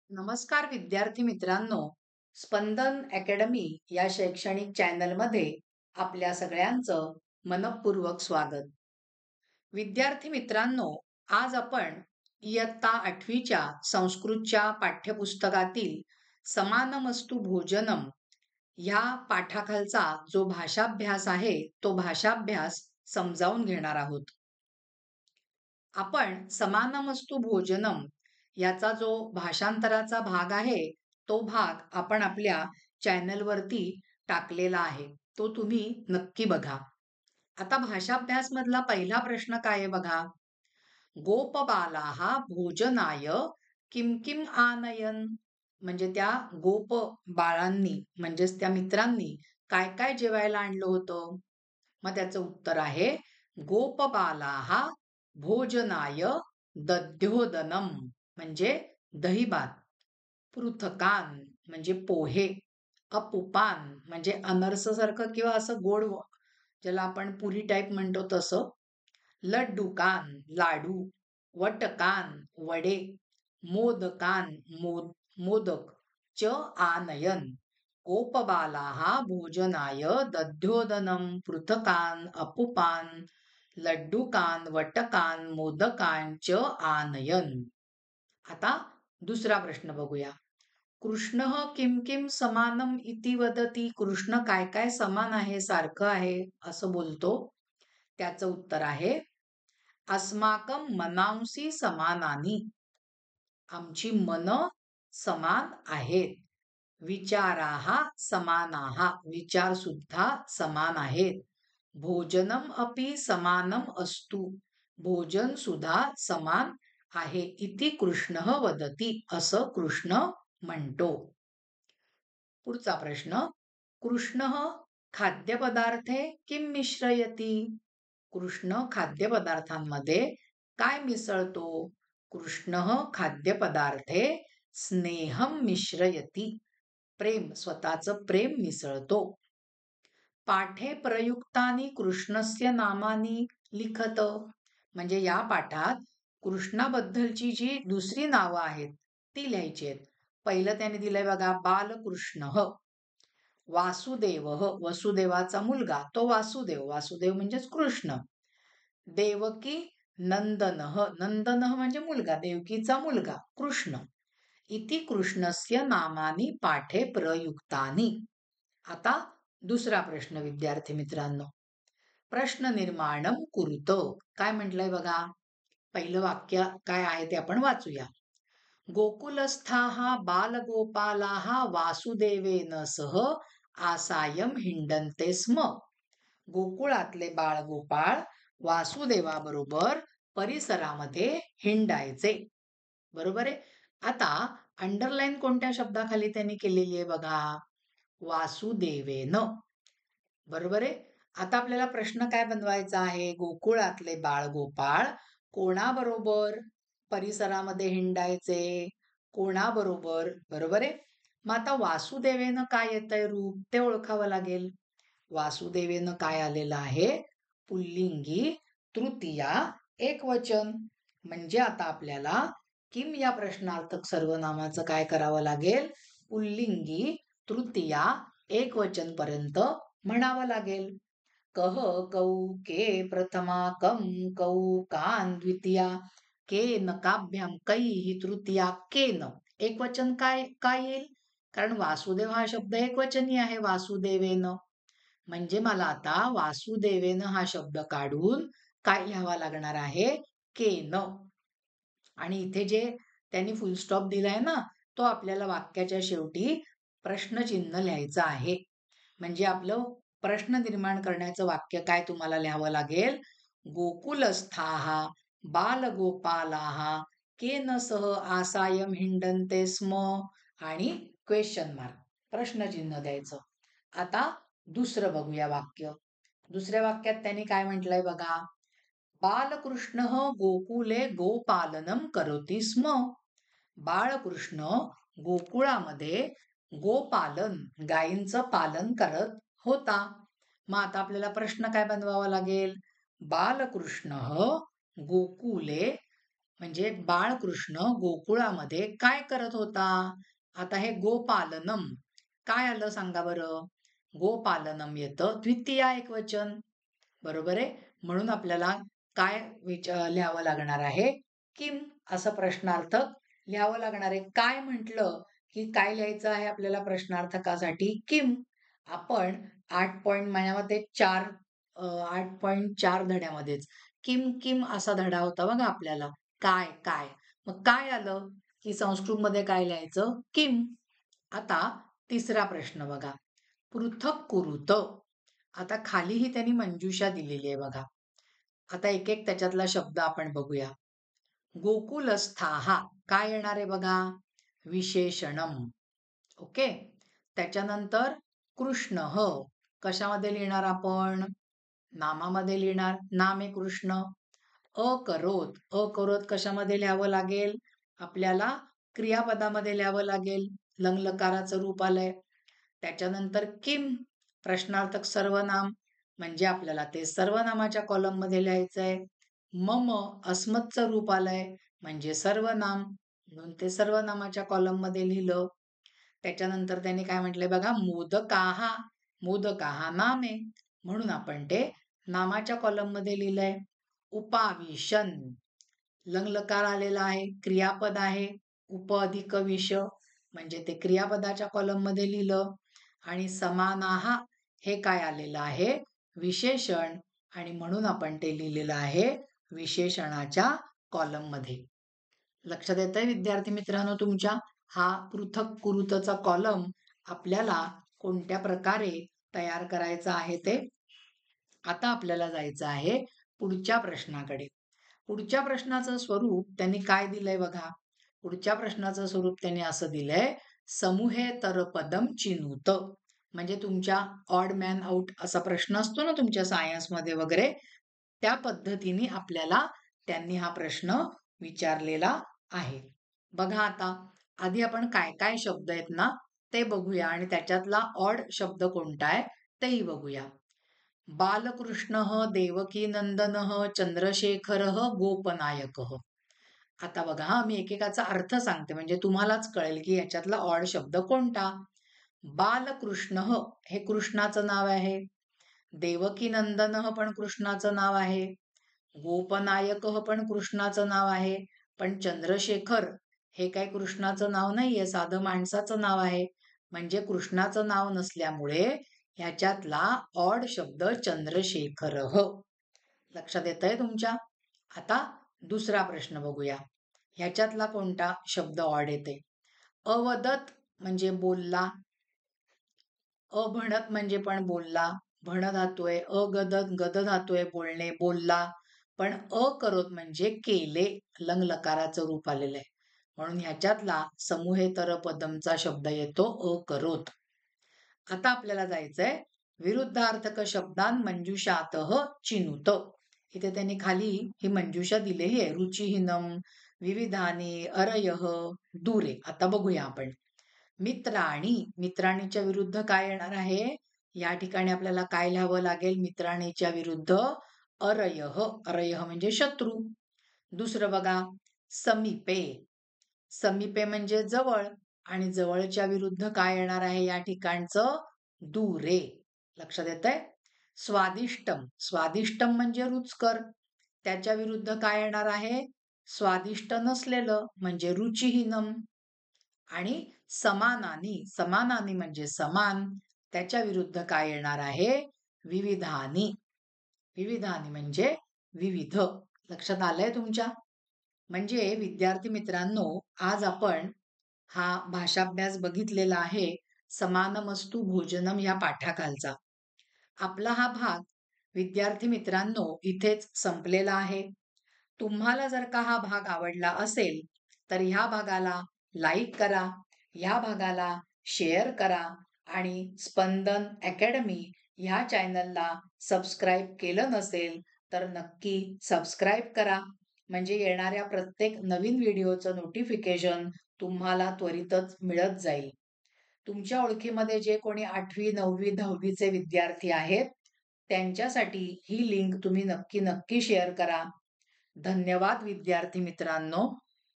नमस्कार विद्यार्थी मित्रांनो, स्पंदन अकॅडमी या शैक्षणिक चॅनलमध्ये आपल्या सगळ्यांचं मनःपूर्वक स्वागत. विद्यार्थी मित्रांनो, आज आपण इयत्ता 8वीच्या संस्कृतच्या पाठ्यपुस्तकातील समानमस्तु भोजनम ह्या पाठाखालचा जो भाषाभ्यास आहे, तो भाषाभ्यास समजावून घेणार आहोत. आपण समानमस्तु भोजनम याचा जो भाषांतराचा भाग आहे, तो भाग आपण आपल्या चॅनलवरती टाकलेला आहे. तो तुम्ही नक्की बघा. आता भाषाभ्यास मधला पहिला प्रश्न काय आहे बघा. गोपबालाः भोजनाय किम किम आनयन, म्हणजे त्या गोप बाळांनी म्हणजेच त्या मित्रांनी काय काय जेवायला आणलं होतं. मग त्याचं उत्तर आहे गोपबालाः भोजनाय दध्योदनम, म्हणजे दहीभात, पृथकान म्हणजे पोहे, अपुपान म्हणजे अनरस सारखं किंवा असं गोड ज्याला आपण पुरी टाईप म्हणतो तसं, लड्डूकान लाडू, वटकान वडे, मोदकान मोदक च आनयन. गोपबालाः भोजनाय दध्योदनम पृथकान अपुपान लड्डूकान वटकान मोदकान च आनयन. आता दुसरा प्रश्न बघूया. कृष्ण किम किम समानम इति वदती. कृष्ण काय काय समान आहे, सारखं आहे असं बोलतो. त्याचं उत्तर आहे अस्माकं मनांसी समानानी. आमची मन समान आहेत. विचाराः समानाः, विचार सुद्धा समान आहेत. भोजनम अपि समानम अस्तु, भोजन सुद्धा समान आहे. इति कृष्णः वदती, असं कृष्ण म्हणतो. पुढचा प्रश्न. कृष्णः खाद्यपदार्थे किम मिश्रयती. कृष्ण खाद्यपदार्थांमध्ये काय मिसळतो. कृष्णः खाद्यपदार्थे स्नेहम मिश्रयती, प्रेम, स्वतःचं प्रेम मिसळतो. पाठे प्रयुक्तानि कृष्णस्य नामानी लिखत, म्हणजे या पाठात कृष्णाबद्दलची जी दुसरी नावं आहेत ती लिहायची आहेत. पहिलं त्याने दिलंय बघा बालकृष्ण, वासुदेव, वसुदेवाचा मुलगा तो वासुदेव, वासुदेव म्हणजेच कृष्ण. देवकी नंदन, नंदन म्हणजे मुलगा, देवकीचा मुलगा कृष्ण. इति कृष्णस्य नामानी पाठे प्रयुक्तानि. आता दुसरा प्रश्न विद्यार्थी मित्रांनो. प्रश्न निर्माणम कुरुत, काय म्हटलंय बघा. पहिलं वाक्य काय आहे ते आपण वाचूया. गोकुलस्थाः बालगोपालाः वासुदेवेन सह आसायम हिंडन्ते स्म. गोकुळातले बाळगोपाळ वासुदेवाबरोबर परिसरामध्ये हिंडायचे. बरोबर आहे. आता अंडरलाईन कोणत्या शब्दाखाली त्यांनी केलेली आहे बघा, वासुदेवेन. बरोबर आहे. आता आपल्याला प्रश्न काय बनवायचा आहे. गोकुळातले बाळगोपाळ कोणाबरोबर परिसरामध्ये हिंडायचे, कोणाबरोबर. बरोबर आहे. मग आता वासुदेवेनं काय येतंय रूप ते ओळखावं लागेल. वासुदेवेनं काय आलेलं आहे, पुल्लिंगी तृतीया एकवचन. म्हणजे आता आपल्याला किम या प्रश्नार्थक सर्वनामाचं काय करावं लागेल, पुल्लिंगी तृतीया एकवचन पर्यंत म्हणावं लागेल. कह कौ के प्रथमा कम कौ कान द्वितीया केन काभ्याम कै ही तृतीया केन. एकवचन काय काय येईल, कारण वासुदेव हा शब्द एकवचनी आहे, वासुदेवेन. म्हणजे मला आता वासुदेवेन हा शब्द काढून काय लिहावा लागणार आहे, केन. आणि इथे जे त्यांनी फुलस्टॉप दिलाय ना, तो आपल्याला वाक्याच्या शेवटी प्रश्नचिन्ह लिहायचं आहे. म्हणजे आपलं प्रश्न निर्माण करण्याचं वाक्य काय तुम्हाला लिहावं लागेल. गोकुलस्थाः बालगोपालाः केन सह आसायम हिंडन्ते स्म, आणि क्वेश्चन मार्क, प्रश्नचिन्ह द्यायचं. आता दुसरं बघूया वाक्य. दुसऱ्या वाक्यात त्यांनी काय म्हटलंय बघा. बालकृष्ण गोकुले गोपालनम करोति स्म. बाळकृष्ण गोकुळामध्ये गोपालन, गायींचं पालन करत होता. मग आता आपल्याला प्रश्न काय बनवावा लागेल. बालकृष्ण गोकुले म्हणजे बाळकृष्ण गोकुळामध्ये काय करत होता? आता हे गोपालनम काय आलं सांगा बरं? गोपालनम येतं द्वितीया एकवचन. बरोबर आहे. म्हणून आपल्याला काय लिहावं लागणार आहे? किम असं प्रश्नार्थक लिहावं लागणार आहे. काय म्हटलं की काय लिहायचं आहे आपल्याला प्रश्नार्थकासाठी? किम. आपण 8 पॉइंट महिन्यामध्ये 8.4 धड्यामध्येच किम किम असा धडा होता बघा आपल्याला. काय काय मग काय आलं की संस्कृतमध्ये काय लिहायचं? किम. आता तिसरा प्रश्न बघा. पृथक कुरुत. आता खालीही त्यांनी मंजुषा दिलेली आहे बघा. आता एक एक त्याच्यातला शब्द आपण बघूया. गोकुलस्थाहा काय येणार आहे बघा? विशेषणम. ओके. त्याच्यानंतर कृष्ण कशामध्ये लिहिणार आपण? नामामध्ये लिहिणार. नाम आहे कृष्ण. अकरोत अकरोत कशामध्ये लिहावं लागेल? आपल्याला क्रियापदामध्ये लिहावं लागेल. लंगलकाराचं रूप आलंय. त्याच्यानंतर किम प्रश्नार्थक सर्वनाम म्हणजे आपल्याला ते सर्वनामाच्या कॉलम मध्ये लिहायचंय. मम अस्मतचं रूप आलंय म्हणजे सर्वनाम म्हणून ते सर्वनामाच्या कॉलम मध्ये लिहिलं. त्याच्यानंतर त्यांनी काय म्हटलंय बघा, मोदकाहा मोदकाहा नाम आहे म्हणून आपण ते नामाच्या कॉलम मध्ये लिहिलंय. उपाविशन लंगलकार आलेला आहे, क्रियापद आहे. उप अधिक विष म्हणजे ते क्रियापदाच्या कॉलम मध्ये लिहिलं. आणि समानाहा हे काय आलेलं आहे? विशेषण. आणि म्हणून आपण ते लिहिलेलं आहे विशेषणाच्या कॉलम मध्ये. लक्षात येतंय विद्यार्थी मित्रांनो तुमच्या? हा पृथक कुरुतचा कॉलम आपल्याला कोणत्या प्रकारे तयार करायचा आहे ते. आता आपल्याला जायचं आहे पुढच्या प्रश्नाकडे. पुढच्या प्रश्नाचं स्वरूप त्यांनी काय दिलंय बघा. पुढच्या प्रश्नाचं स्वरूप त्यांनी असं दिलंय, समूहेतर पदम चिनुत. म्हणजे तुमच्या ऑड मॅन आउट असा प्रश्न असतो ना तुमच्या सायन्स मध्ये वगैरे, त्या पद्धतीने आपल्याला त्यांनी हा प्रश्न विचारलेला आहे. बघा आता आधी आपण काय काय शब्द आहेत ना ते बघूया आणि त्याच्यातला ऑड शब्द कोणता आहे तेही बघूया. बालकृष्ण देवकी नंदन चंद्रशेखर गोपनायक. आता बघा मी एकेकाचा अर्थ सांगते म्हणजे तुम्हालाच कळेल की याच्यातला ऑड शब्द कोणता. बालकृष्ण हे कृष्णाचं नाव आहे. देवकी नंदन पण कृष्णाचं नाव आहे. गोपनायक पण कृष्णाचं नाव आहे. पण चंद्रशेखर हे काही कृष्णाचं नाव नाहीये, साधं माणसाचं नाव आहे. म्हणजे कृष्णाचं नाव नसल्यामुळे ह्याच्यातला ऑड शब्द चंद्रशेखर. लक्षात येतंय तुमच्या? आता दुसरा प्रश्न बघूया. ह्याच्यातला कोणता शब्द ऑड येते? अवदत म्हणजे बोलला. अभणत म्हणजे पण बोलला. भण धातू अगदत गद धातू बोलणे बोलला. पण अकरोत म्हणजे केले लंग लकाराचं रूप आलेलं आहे. म्हणून ह्याच्यातला समूहेतर पदमचा शब्द येतो अकरोत. आता आपल्याला जायचंय विरुद्धार्थक शब्दान मंजुषातः चिनुत. इथे त्यांनी खाली ही मंजुषा दिलेली आहे. रुचिहीनम, विविधानी, अरयः, दूरे. आता बघूया आपण. मित्राणी मित्राणीच्या विरुद्ध काय येणार आहे? या ठिकाणी आपल्याला काय लिहावं लागेल? मित्राणीच्या विरुद्ध अरयः. अरयः म्हणजे शत्रू. दुसरं बघा समीपे. समीपे म्हणजे जवळ आणि जवळच्या विरुद्ध काय येणार आहे या ठिकाणचं? दूरे. लक्षात येतंय? स्वादिष्टम. स्वादिष्टम म्हणजे रुचकर. त्याच्या विरुद्ध काय येणार आहे? स्वादिष्ट नसलेलं म्हणजे रुचिहीनम. आणि समानानी. समानानी म्हणजे समान. त्याच्या विरुद्ध काय येणार आहे? विविधानी. विविधानी म्हणजे विविध. लक्षात आलंय तुमच्या? म्हणजे विद्यार्थी मित्रांनो आज आपण हा भाषाभ्यास बघितलेला आहे समानमस्तु भोजनम या पाठाखालचा. आपला हा भाग विद्यार्थी मित्रांनो इथेच संपलेला आहे. तुम्हाला जर का हा भाग आवडला असेल तर ह्या भागाला लाईक करा, ह्या भागाला शेअर करा आणि स्पंदन अकॅडमी ह्या चॅनलला सबस्क्राईब केलं नसेल तर नक्की सबस्क्राईब करा. म्हणजे येणाऱ्या प्रत्येक नवीन व्हिडिओचं नोटिफिकेशन तुम्हाला त्वरितच मिळत जाईल. तुमच्या ओळखीमध्ये जे कोणी 8वी 9वी 10वीचे विद्यार्थी आहेत त्यांच्यासाठी ही लिंक तुम्ही नक्की शेअर करा. धन्यवाद विद्यार्थी मित्रांनो.